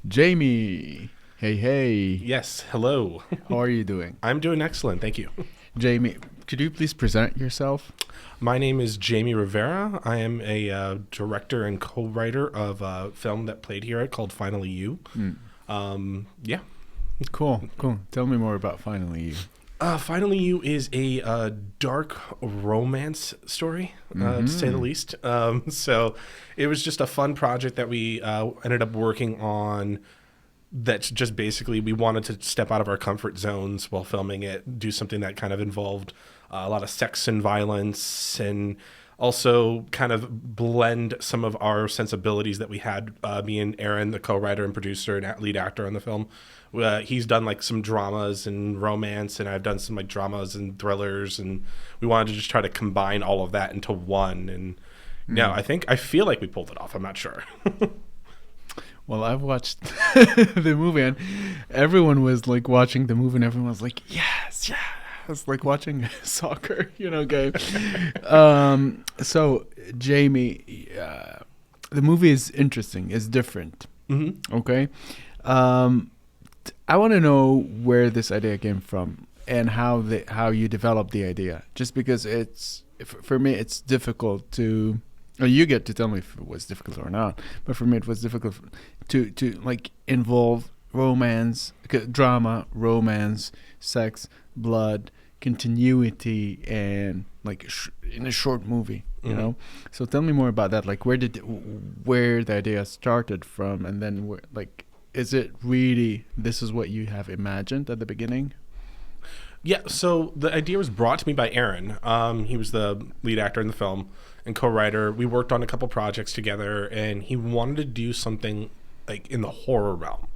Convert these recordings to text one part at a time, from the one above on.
Jaime. Hey, hey. Yes, hello. How are you doing? I'm doing excellent, thank you. Jaime, could you please present yourself? My name is Jaime Rivera. I am a director and co-writer of a film that played here called Finally You. Yeah. Cool. Tell me more about Finally You. Finally You is a dark romance story, to say the least. So it was just a fun project that we ended up working on. That's just basically we wanted to step out of our comfort zones while filming it, do something that kind of involved a lot of sex and violence, and also kind of blend some of our sensibilities that we had. Me and Aaron, the co-writer and producer and lead actor on the film, he's done like some dramas and romance, and I've done some like dramas and thrillers, and we wanted to just try to combine all of that into one. And yeah, I feel like we pulled it off. I'm not sure. Well, I've watched the movie, and everyone was like watching the movie, and everyone was like, "Yes, yeah." It's like watching a soccer, game. So, Jaime, the movie is interesting. It's different. Mm-hmm. Okay. I want to know where this idea came from and how you developed the idea. Just because for me, it's difficult to. You get to tell me if it was difficult or not, but for me it was difficult to like involve romance, drama, romance, sex, blood, continuity, and like in a short movie, you know. So tell me more about that. Like where the idea started from, and then is it really this is what you have imagined at the beginning? Yeah, so the idea was brought to me by Aaron. He was the lead actor in the film and co-writer. We worked on a couple projects together, and he wanted to do something like in the horror realm.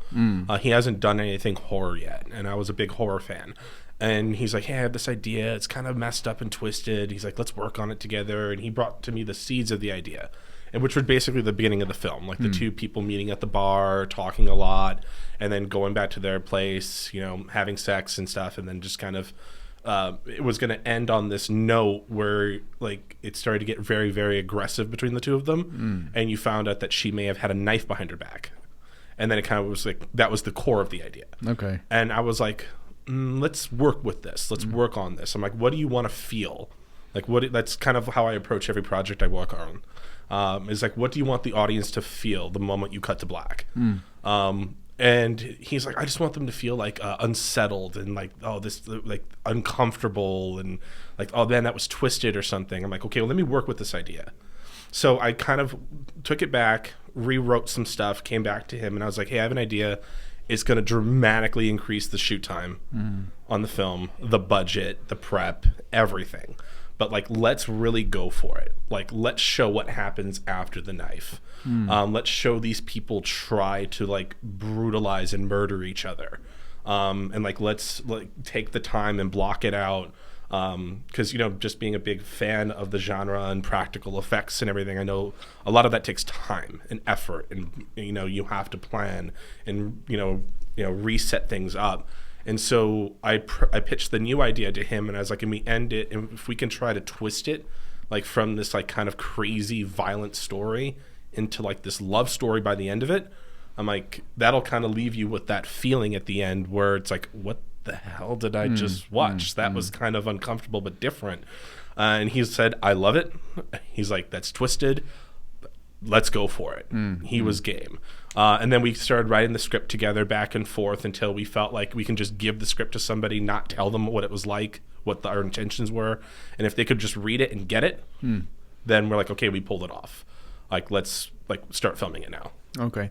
He hasn't done anything horror yet, and I was a big horror fan. And he's like, hey, I have this idea. It's kind of messed up and twisted. He's like, let's work on it together. And he brought to me the seeds of the idea, and which was basically the beginning of the film, like the two people meeting at the bar, talking a lot, and then going back to their place, having sex and stuff, and then just kind of it was going to end on this note where like it started to get very, very aggressive between the two of them, and you found out that she may have had a knife behind her back, and then it kind of was like that was the core of the idea. Okay. And I was like, let's work with this. Let's work on this. I'm like, what do you want to feel? Like that's kind of how I approach every project I work on. Is like, what do you want the audience to feel the moment you cut to black? And he's like, I just want them to feel like unsettled and like, oh, this like uncomfortable and like, oh man, that was twisted or something. I'm like, okay, well, let me work with this idea. So I kind of took it back, rewrote some stuff, came back to him, and I was like, hey, I have an idea. It's going to dramatically increase the shoot time on the film, the budget, the prep, everything. But like, let's really go for it. Like, let's show what happens after the knife. Let's show these people try to like brutalize and murder each other. And like, let's like take the time and block it out. Because, just being a big fan of the genre and practical effects and everything, I know a lot of that takes time and effort, and, you have to plan and, reset things up. And so I pitched the new idea to him, and I was like, can we end it? And if we can try to twist it, like from this like kind of crazy violent story into like this love story by the end of it, I'm like, that'll kind of leave you with that feeling at the end where it's like, what the hell did I just watch? That was kind of uncomfortable but different. And he said, I love it. He's like, that's twisted. Let's go for it. He was game. And then we started writing the script together back and forth until we felt like we can just give the script to somebody, not tell them what it was like, what our intentions were. And if they could just read it and get it, then we're like, okay, we pulled it off. Like, let's like start filming it now. Okay.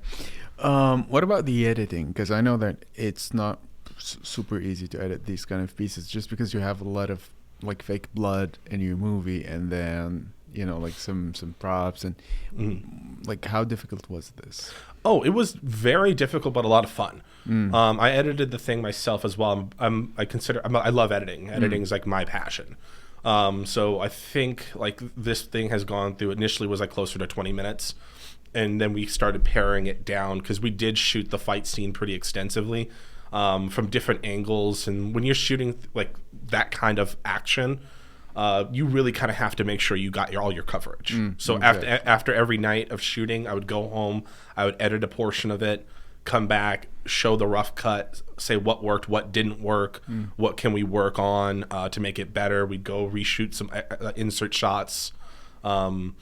What about the editing? Because I know that it's not super easy to edit these kind of pieces, just because you have a lot of like fake blood in your movie, and then like some props and like, how difficult was this? Oh, it was very difficult, but a lot of fun. I edited the thing myself as well. I love editing. Editing is like my passion. So I think like this thing has gone through, initially was like closer to 20 minutes. And then we started paring it down because we did shoot the fight scene pretty extensively from different angles. And when you're shooting like that kind of action, you really kind of have to make sure you got all your coverage. So after every night of shooting, I would go home, I would edit a portion of it, come back, show the rough cut, say what worked, what didn't work, what can we work on to make it better. We'd go reshoot some insert shots. And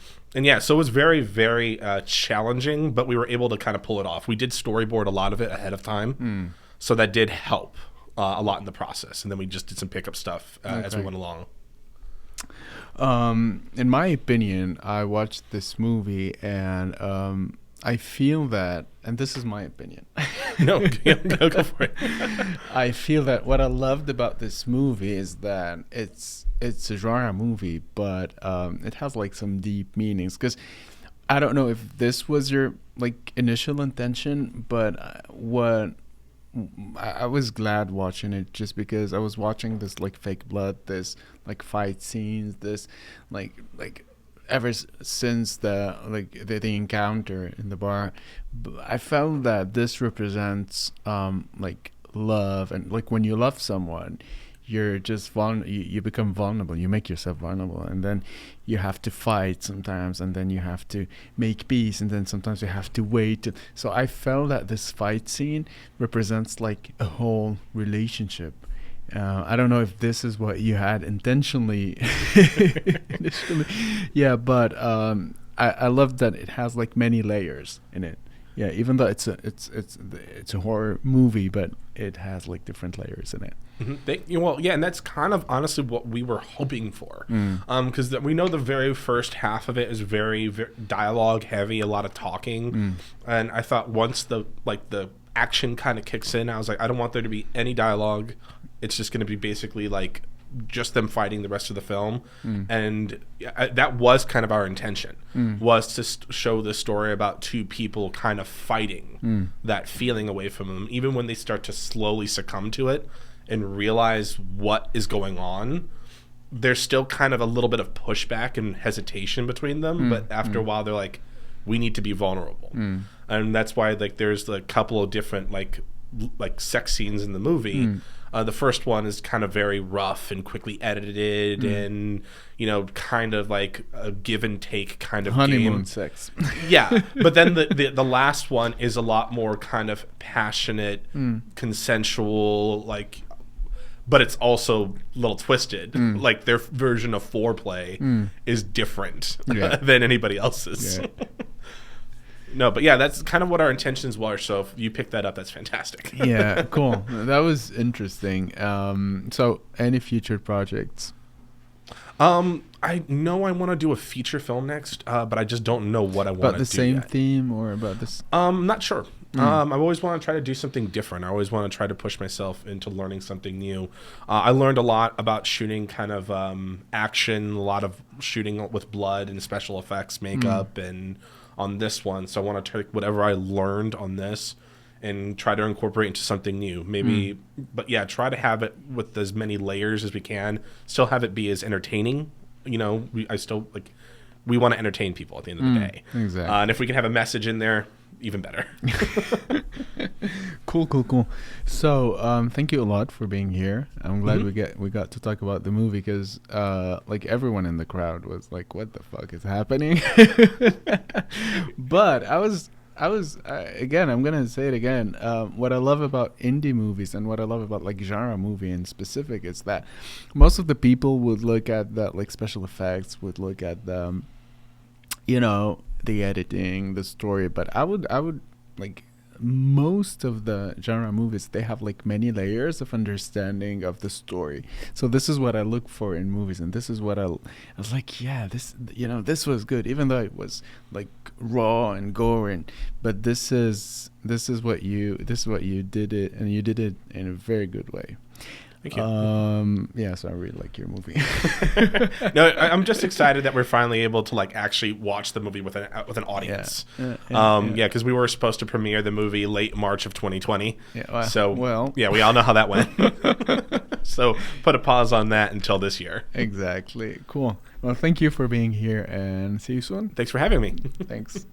yeah, so it was very, very challenging, but we were able to kind of pull it off. We did storyboard a lot of it ahead of time, so that did help a lot in the process. And then we just did some pickup stuff as we went along. In my opinion, I watched this movie and I feel that, and this is my opinion. No, go for it. I feel that what I loved about this movie is that it's a genre movie, but it has like some deep meanings. Because I don't know if this was your like initial intention, but what I was glad watching it just because I was watching this like fake blood, this like fight scenes, this like ever since the encounter in the bar. I felt that this represents like love, and like when you love someone, you're just you become vulnerable, you make yourself vulnerable, and then you have to fight sometimes, and then you have to make peace, and then sometimes you have to wait. So I felt that this fight scene represents like a whole relationship. I don't know if this is what you had intentionally initially. Yeah, but I love that it has like many layers in it. Yeah, even though it's a horror movie, but it has like different layers in it. Well, yeah, and that's kind of honestly what we were hoping for, because we know the very first half of it is very, very dialogue heavy, a lot of talking, and I thought once the action kind of kicks in, I was like, I don't want there to be any dialogue. It's just going to be basically like just them fighting the rest of the film, and that was kind of our intention, was to show the story about two people kind of fighting that feeling away from them, even when they start to slowly succumb to it and realize what is going on. There's still kind of a little bit of pushback and hesitation between them, but after a while they're like, we need to be vulnerable, and that's why like there's a couple of different like sex scenes in the movie. The first one is kind of very rough and quickly edited, and kind of like a give and take kind of honeymoon game. Sex. Yeah, but then the last one is a lot more kind of passionate, consensual, like, but it's also a little twisted. Like their version of foreplay is different than anybody else's. Yeah. No, but yeah, that's kind of what our intentions were. So if you pick that up, that's fantastic. Yeah, cool. That was interesting. So any future projects? I know I want to do a feature film next, but I just don't know what I want to do. About the same yet. Theme or about this? Not sure. I always want to try to do something different. I always want to try to push myself into learning something new. I learned a lot about shooting kind of action, a lot of shooting with blood and special effects, makeup, and on this one. So I want to take whatever I learned on this and try to incorporate into something new. Maybe, but yeah, try to have it with as many layers as we can. Still have it be as entertaining. We want to entertain people at the end of the day. Exactly. And if we can have a message in there, even better. Cool. So, thank you a lot for being here. I'm glad we got to talk about the movie because, like everyone in the crowd was like, "What the fuck is happening?" But I was again. I'm gonna say it again. What I love about indie movies and what I love about like genre movie in specific is that most of the people would look at the like special effects, would look at the, the editing, the story, but I would like most of the genre movies, they have like many layers of understanding of the story. So this is what I look for in movies, and this is what I was like, yeah, this was good, even though it was like raw and gory, but this is what you did it, and you did it in a very good way. Thank you. Yeah, so I really like your movie. No, I'm just excited that we're finally able to like actually watch the movie with an audience. Yeah, because we were supposed to premiere the movie late March of 2020. Yeah, we all know how that went. So put a pause on that until this year. Exactly. Cool. Well, thank you for being here, and see you soon. Thanks for having me. Thanks.